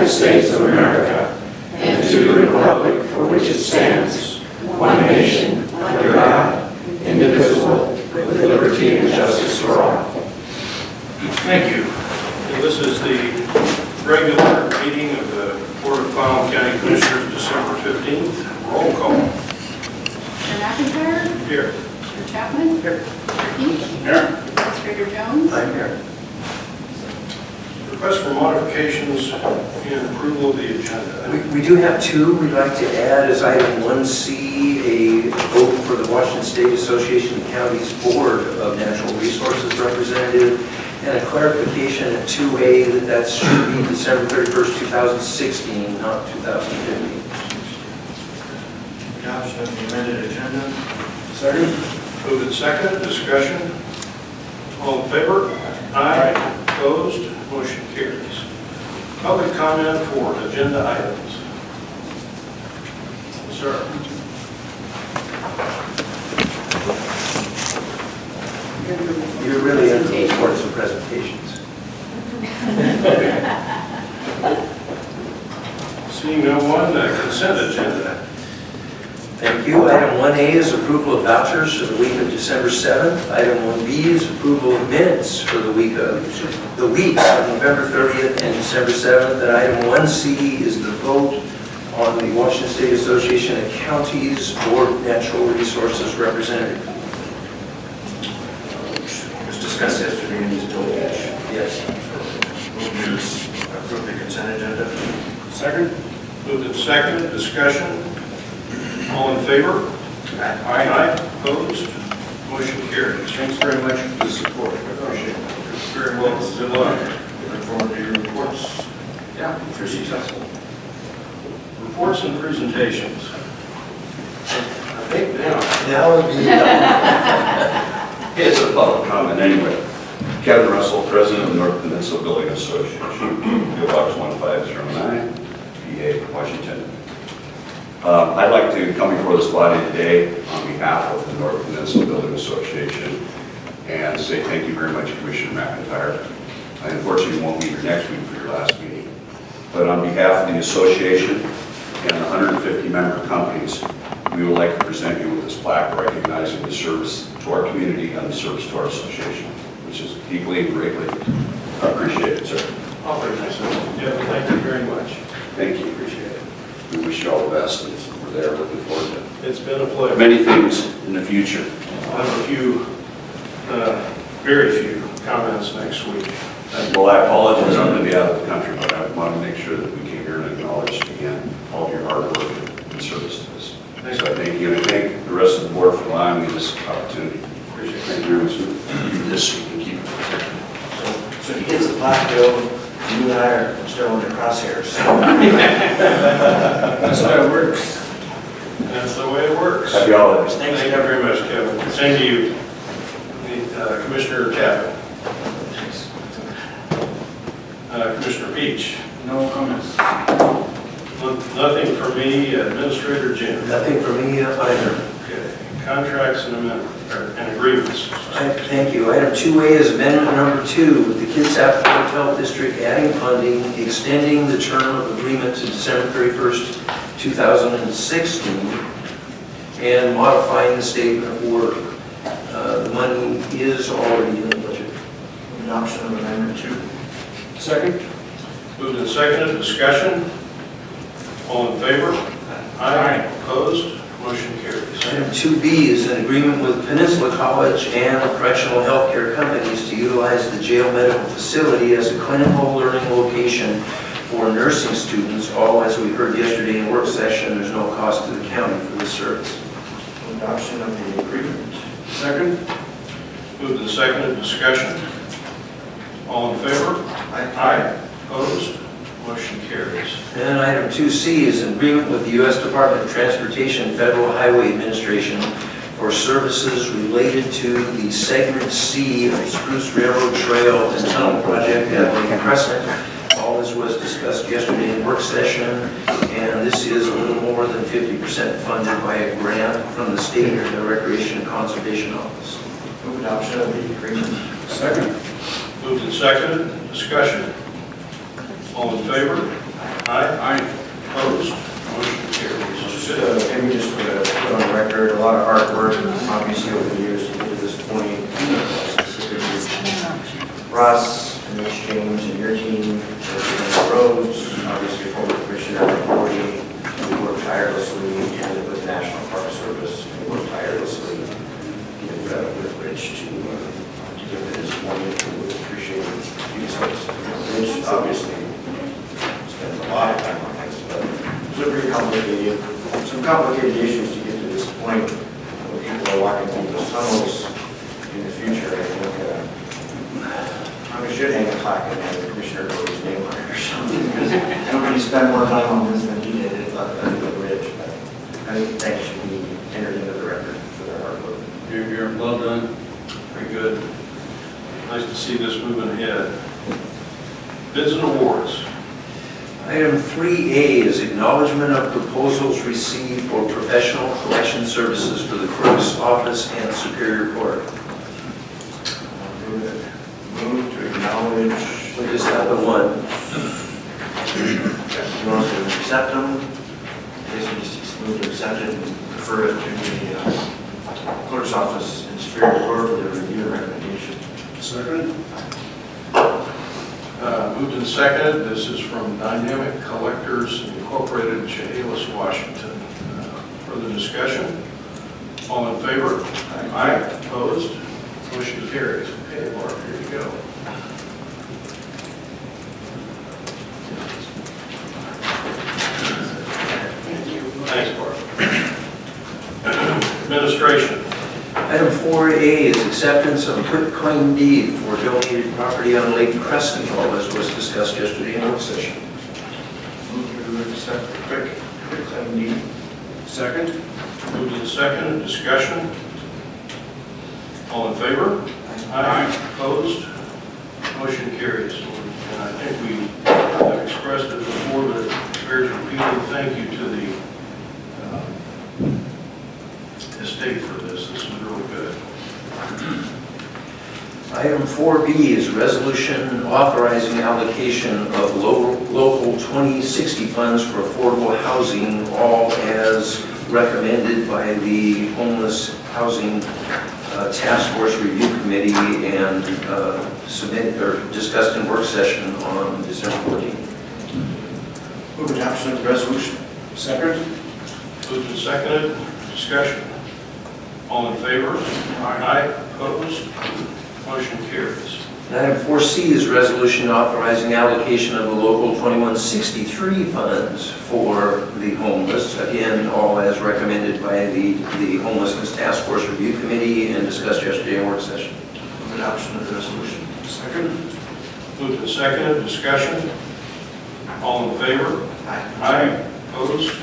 United States of America and to the republic for which it stands, one nation, under God, indivisible, with liberty and justice for all. Thank you. And this is the regular meeting of the Board of Clallam County Commissioners, December 15th. Roll call. Chair McIntyre? Here. Chair Chapman? Here. Chair Peach? Here. Administrator Jones? I'm here. Request for modifications and approval of the agenda. We do have two we'd like to add as item 1C, a vote for the Washington State Association of Counties Board of Natural Resources representative, and a clarification at 2A that should be December 31st, 2016, not 2015. Adoption of the amended agenda. Second. Moved and second. Discussion. All in favor? Aye. Opposed? Motion carries. Public comment for agenda items. Sir. You're really into the importance of presentations. Seeing no one, consent agenda. Thank you. Item 1A is approval of vouchers for the week of December 7th. Item 1B is approval of minutes for the weeks of November 30th and December 7th. And item 1C is the vote on the Washington State Association of Counties Board of Natural Resources representative. It was discussed yesterday in this building. Yes. Move to approve the consent agenda. Second. Moved and second. Discussion. All in favor? Aye. Opposed? Motion carries. Thanks very much for the support. I appreciate it. Very well. Good luck. Look forward to your reports. Yeah, if you're successful. Reports and presentations. I think now. Would be It's a public comment anyway. Kevin Russell, President of the North Peninsula Building Association, PO Box 1509, PA, Washington. I'd like to come before this body today on behalf of the North Peninsula Building Association and say thank you very much, Commissioner McIntyre. I unfortunately won't be here next week for your last meeting, but on behalf of the association and the 150 member companies, we would like to present you with this plaque recognizing the service to our community and the service to our association, which is deeply and greatly appreciated, sir. Oh, very nice. Yeah, thank you very much. Thank you. Appreciate it. We wish you all the best, and we're there looking forward to It's been a pleasure. many things in the future. I have a few, very few comments next week. Well, I apologize, I'm going to be out of the country, but I want to make sure that we came here and acknowledge again all of your hard work and service to us. So I thank you, and I thank the rest of the board for allowing me this opportunity. Appreciate it. Thank you very much. Do this so you can keep it protected. So he gets the plaque bill, you and I are still in the crosshairs. That's how it works. That's the way it works. Happy holidays. Thank you very much, Kevin. Same to you, Commissioner Chapman. Commissioner Peach. No comments. Nothing for me, Administrator Jim. nothing for me either. Okay. Contracts and agreements. Thank you. Item 2A is amendment number 2 with the Kitsap Public Health District adding funding, extending the term of agreement to December 31st, 2016, and modifying the statement of work. The money is already in the budget. Adoption of amendment 2. Second. Moved and seconded. Discussion. All in favor? Aye. Opposed? Motion carries. Item 2B is an agreement with Peninsula College and correctional healthcare companies to utilize the jail medical facility as a clinical learning location for nursing students. All, as we heard yesterday in work session, there's no cost to the county for this service. Adoption of the agreement. Second. Moved and seconded. Discussion. All in favor? Aye. Opposed? Motion carries. And item 2C is an agreement with the U.S. Department of Transportation Federal Highway Administration for services related to the Segment C of Spruce Railroad Trail and Tunnel Project at Lake Crescent. All this was discussed yesterday in work session, and this is a little more than 50% funded by a grant from the State Recreation and Conservation Office. Move adoption of the agreement. Second. Moved and seconded. Discussion. All in favor? Aye. Opposed? Motion carries. Maybe just put on record, a lot of hard work, obviously, over the years to get to this point. Specifically, Ross and Mitch James and your team, the roads, obviously, former Commissioner Gordy, who worked tirelessly, and with the National Park Service, who worked tirelessly with Rich to get to this point. We appreciate these folks. Rich, obviously, spends a lot of time on this, but it's a pretty complicated, some complicated issues to get to this point where people are walking through those tunnels in the future. I think we should hang a plaque and have the Commissioner Gordy's name on it or something, because nobody spent more time on this than he did, other than Rich. But I think that should be entered into the record for their hard work. You're well done. Very good. Nice to see this moving ahead. Bids and awards. Item 3A is acknowledgement of proposals received for professional collection services for the Clerk's Office and Superior Court. Move to acknowledge. We just have the one. You want to accept them? I guess we just move to accept it and refer it to the clerk's office and Superior Court for the review and recommendation. Second. Moved and seconded. This is from Dynamic Collectors Incorporated, Chehalis, Washington. Further discussion? All in favor? Aye. Opposed? Motion carries. Okay, Mark, here you go. Thanks, Mark. Administration. Item 4A is acceptance of a quitclaim deed for donated property on Lake Crescent, as was discussed yesterday in work session. Move to accept the quick claim deed. Second. Moved and seconded. Discussion. All in favor? Aye. Opposed? Motion carries. And I think we have expressed it before, but it bears repeating. Thank you to the estate for this. This is really good. Item 4B is resolution authorizing allocation of local 2060 funds for affordable housing, all as recommended by the Homeless Housing Task Force Review Committee and submitted or discussed in work session on December 14th. Move adoption of the resolution. Second. Moved and seconded. Discussion. All in favor? Aye. Opposed? Motion carries. Item 4C is resolution authorizing allocation of the local 2163 funds for the homeless, again, all as recommended by the Homelessness Task Force Review Committee and discussed yesterday in work session. Move adoption of the resolution. Second. Moved and seconded. Discussion. All in favor? Aye. Opposed?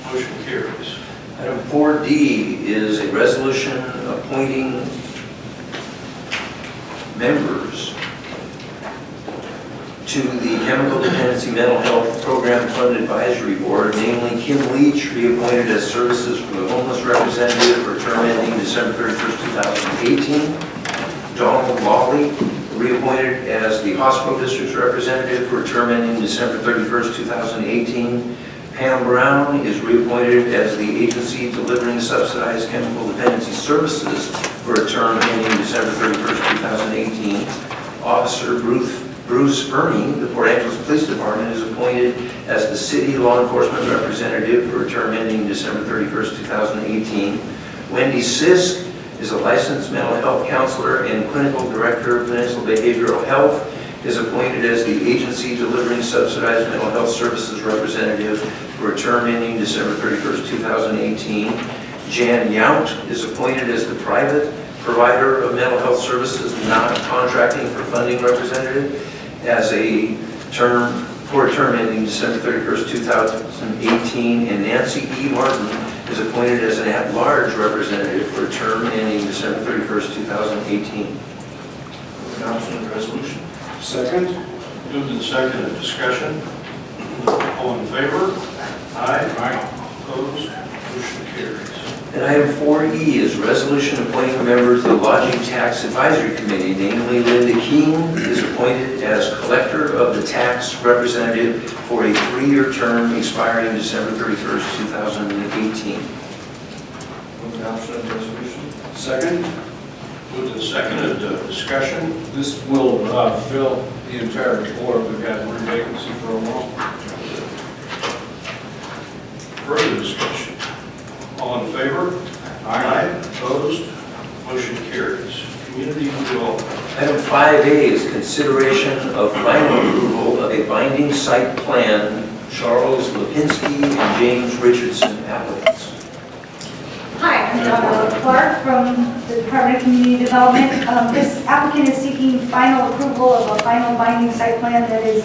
Motion carries. Item 4D is a resolution appointing members to the Chemical Dependency Mental Health Program Fund Advisory Board, namely Kim Leach, reappointed as Services for the Homeless Representative for term ending December 31st, 2018. Donald Lawley, reappointed as the Hospital District's Representative for term ending December 31st, 2018. Pam Brown is reappointed as the agency delivering subsidized chemical dependency services for a term ending December 31st, 2018. Officer Bruce Ernie, the Port Angeles Police Department, is appointed as the city law enforcement representative for a term ending December 31st, 2018. Wendy Sisk is a licensed mental health counselor and clinical director of Peninsula Behavioral Health, is appointed as the agency delivering subsidized mental health services representative for a term ending December 31st, 2018. Jan Yount is appointed as the private provider of mental health services, not contracting for funding representative, as a term for a term ending December 31st, 2018. And Nancy E. Martin is appointed as an at-large representative for a term ending December 31st, 2018. Adoption of the resolution. Second. Moved and seconded. Discussion. All in favor? Aye. Opposed? Motion carries. And item 4E is a resolution appointing a member to the Lodging Tax Advisory Committee, namely Linda Keene is appointed as collector of the tax representative for a 3-year term expiring December 31st, 2018. Move adoption of the resolution. Second. Moved and seconded, discussion. This will fill the entire floor. We've had one vacancy for a while. Further discussion. All in favor? Aye. Opposed? Motion carries. Community development. Item 5A is consideration of final approval of a binding site plan, Charles Lepinski and James Richardson applicants. Hi, I'm Clerk from the Department of Community Development. This applicant is seeking final approval of a final binding site plan that is,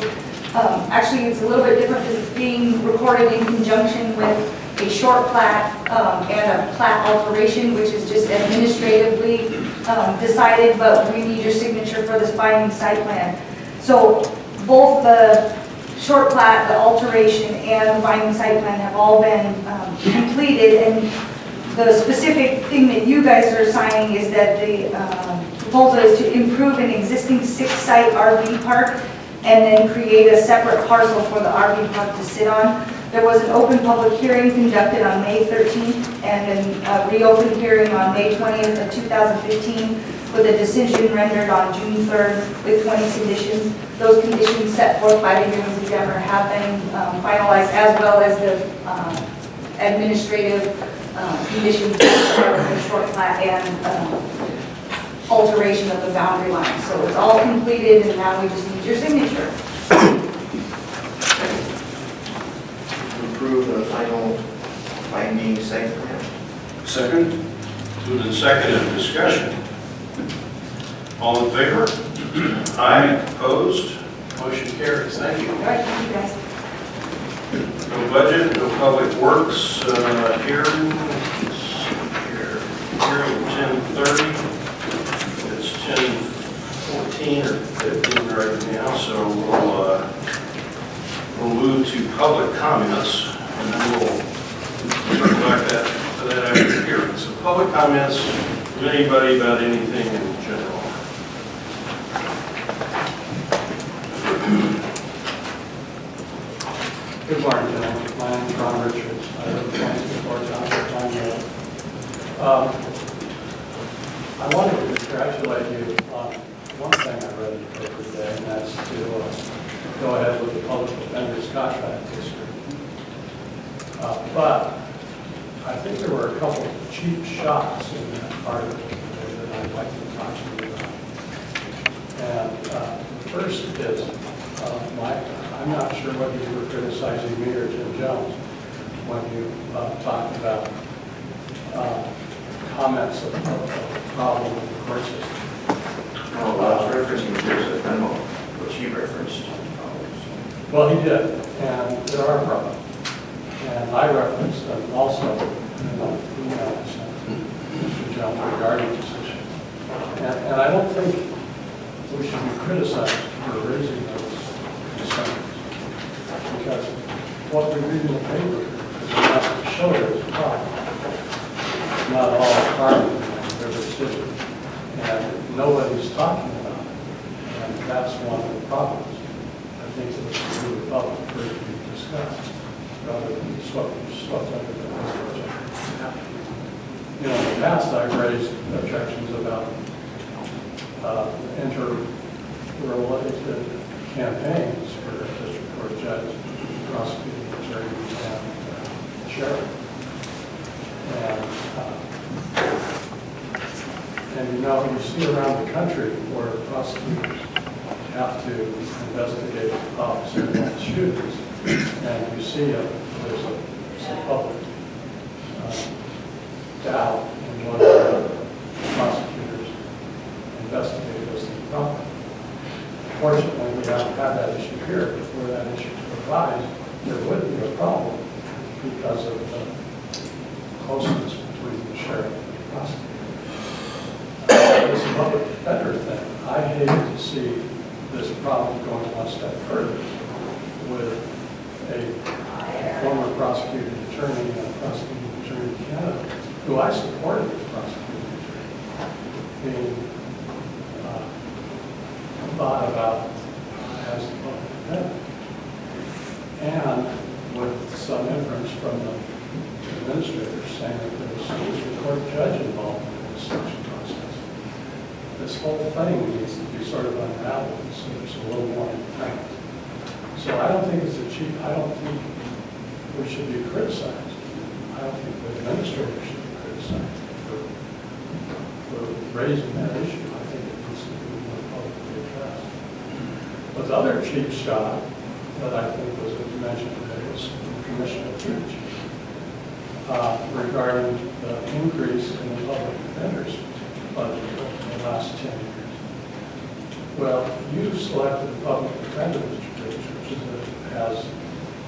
actually it's a little bit different because it's being recorded in conjunction with a short plat and a plat alteration, which is just administratively decided, but we need your signature for this binding site plan. So both the short plat, the alteration, and the binding site plan have all been completed, and the specific thing that you guys are signing is that the proposal is to improve an existing 6-site RV park and then create a separate parcel for the RV park to sit on. There was an open public hearing conducted on May 13th and then a reopened hearing on May 20th of 2015 with a decision rendered on June 3rd with 20 conditions. Those conditions set forth by the hearings examiner have been finalized, as well as the administrative conditions for the short plat and alteration of the boundary line. So it's all completed, and now we just need your signature. Approve the final binding site plan. Second. Moved and seconded, discussion. All in favor? Aye. Opposed? Motion carries. Thank you. All right, thank you guys. No budget, no public works, hearing 10:30. It's 10:14 or 15 right now, so we'll move to public comments, and then we'll circle back to that after the hearing. So public comments from anybody about anything in general. Good morning, gentlemen. My name is Ron Richards. I live in Peninsula, I wanted to congratulate you on one thing I read in the paper today, and that's to go ahead with the public defender's contract this year. But I think there were a couple of cheap shots in that part of it that I'd like to talk to you about. And the first is, I'm not sure whether you were criticizing me or Jim Jones when you talked about comments of problem with the court system. No, I was referencing here's a memo, which he referenced. Well, he did, and there are problems. And I referenced them also in the email I sent to Mr. Jones regarding this issue. And I don't think we should be criticized for raising those concerns. Because what we read in the paper is enough to show there's a problem. It's not all harming their decision. And nobody's talking about it. And that's one of the problems. I think that we should do the public first to be discussed, rather than swept under the rug. You know, in the past, I've raised objections about interrelated campaigns for a district court judge, prosecuting attorney, and sheriff. And you know, you see around the country where prosecutors have to investigate officer shootings, and you see there's some public doubt in whether prosecutors investigate this thing properly. Fortunately, we haven't had that issue here. Where that issue arises, there would be a problem because of the closeness between the sheriff and the prosecutor. This public defender thing, I hate to see this problem going one step further with a former prosecuting attorney and a prosecuting attorney candidate who I supported as prosecuting being thought about as the public defender. And with some inference from the administrators saying that there was a court judge involved in the selection process. This whole thing needs to be sort of unraveled so there's a little more intent. So I don't think I don't think we should be criticized. I don't think the administrators should be criticized for raising that issue. I think it needs to be more publicly addressed. But the other cheap shot that I think was mentioned today was Commissioner Huge regarding the increase in the public defender's budget over the last 10 years. Well, you selected the public defender, Mr. Rich, which has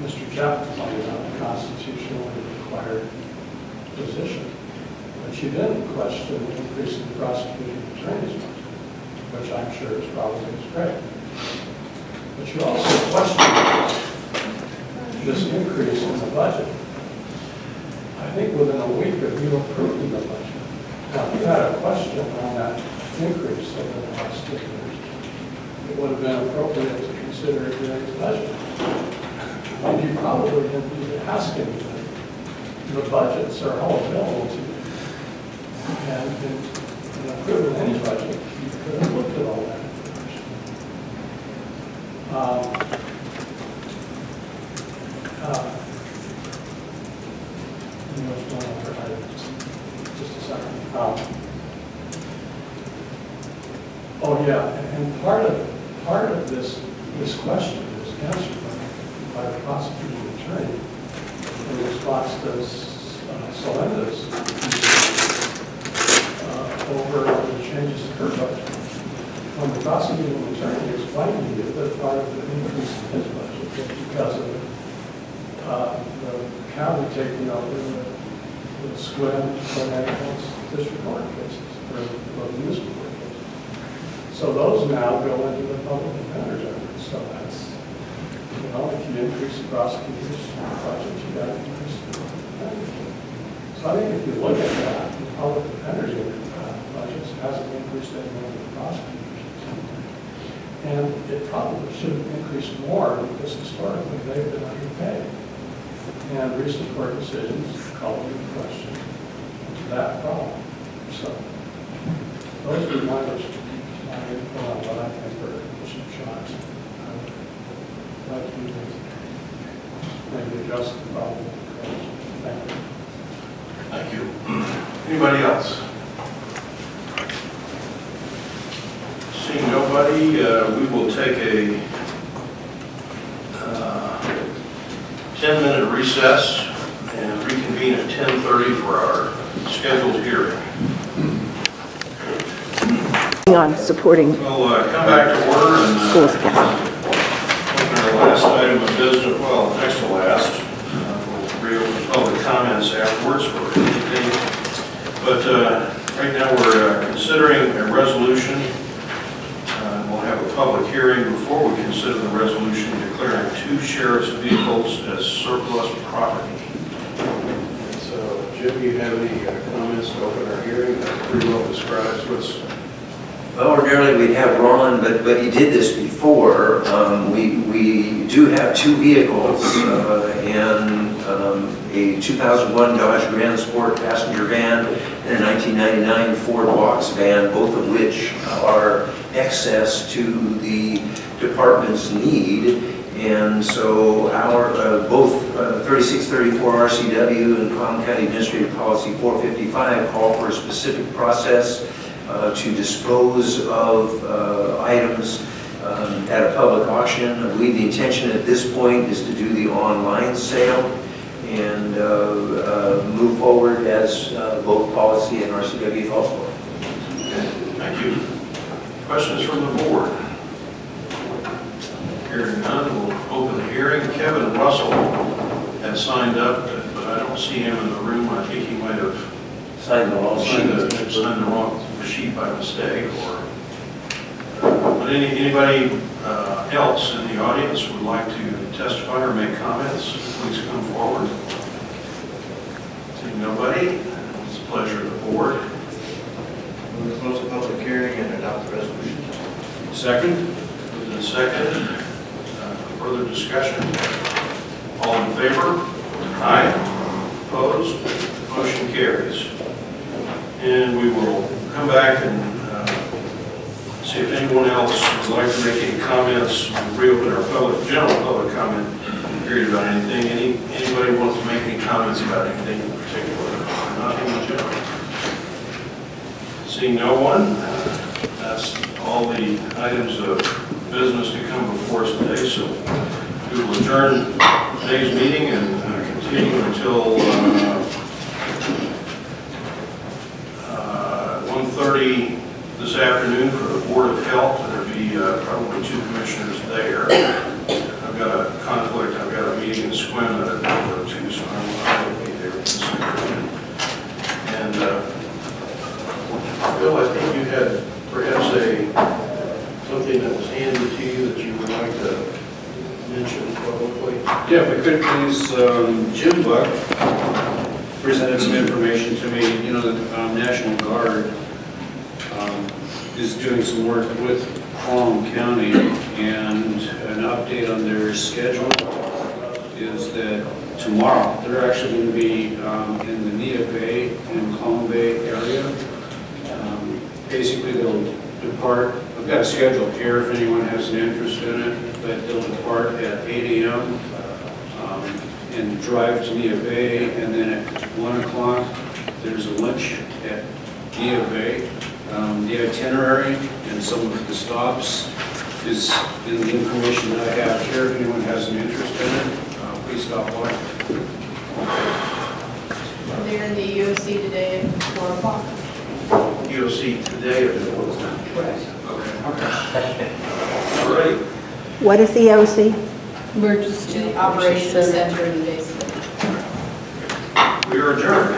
Mr. Chapter pointed out, a constitutionally required position. But you didn't question the increase in the prosecuting attorney's budget, which I'm sure is probably great. But you also questioned this increase in the budget. I think within a week of you approving the budget. Now, if you had a question on that increase over the last 2 years, it would have been appropriate to consider it during the budget. And you probably didn't need to ask anything. The budgets are all available to you. And in approving any budget, you could have looked at all that information. Just a second. Oh yeah, and part of this question is answered by the prosecuting attorney in response to Solenda's over the changes to her budget. When the prosecuting attorney explained to you that part of the increase in his budget was because of the county taking over the Squim, Clerk, district court cases, or municipal court cases. So those now go into the public defender's effort. So that's, if you increase the prosecutor's budget, you got to increase the public defender's budget. So I think if you look at that, the public defender's budget hasn't increased any more than the prosecutor's. And it probably should have increased more because historically they've been underpaid. And recent court decisions call into question that problem. So those are my input on what I think are additional shots. I would like to maybe adjust the problem. Thank you. Thank you. Anybody else? Seeing nobody, we will take a 10-minute recess and reconvene at 10:30 for our scheduled hearing. On supporting We'll come back to order and schools again. open our last item of business, well, next to last. We'll reopen public comments afterwards for anything. But right now we're considering a resolution. We'll have a public hearing before we consider the resolution declaring 2 sheriff's vehicles as surplus property. So, Jim, you have any comments to open our hearing? That pretty well describes what's... Well, ordinarily we'd have Ron, but he did this before. We do have 2 vehicles and a 2001 Dodge Grand Sport passenger van and a 1999 Ford Box van, both of which are excess to the department's need. And so our both 3634 RCW and Clallam County Administrative Policy 455 call for a specific process to dispose of items at a public auction. I believe the intention at this point is to do the online sale and move forward as both policy and RCW calls for. Okay, thank you. Questions from the board? Hearing none, we'll open the hearing. Kevin Russell had signed up, but I don't see him in the room. I think he might have Signed the wrong signed the wrong sheet by mistake. But anybody else in the audience would like to testify or make comments, please come forward. Seeing nobody, it's a pleasure of the board. Move to close the public hearing and adopt the resolution. Second. Moved and second. Further discussion? All in favor? Aye. Opposed? Motion carries. And we will come back and see if anyone else would like to make any comments. We'll reopen our general public comment period about anything. Anybody wants to make any comments about anything in particular? Nothing in general. Seeing no one, that's all the items of business to come before us today. So we will adjourn today's meeting and continue until 1:30 this afternoon for the Board of Health. There'll be probably 2 commissioners there. I've got a conflict. I've got a meeting in Sequim that I've got to go to, so I will be there this afternoon. And Bill, I think you had perhaps something that was handed to you that you would like to mention publicly. Yeah, if I could please, Jim Buck presented some information to me. You know, the National Guard is doing some work with Clallam County, and an update on their schedule is that tomorrow they're actually going to be in the Nia Bay and Clallam Bay area. Basically, they'll depart. I've got a schedule here if anyone has an interest in it, but they'll depart at 8 a.m. And drive to Nia Bay, and then at 1 o'clock there's a lunch at Nia Bay. The itinerary and some of the stops is in the information that I have here. If anyone has an interest in it, please stop by. They're in the EOC today at 4 o'clock. EOC today or what was that? Okay. All right. What is the OC? Emergency Operations Center in Base. We are adjourned.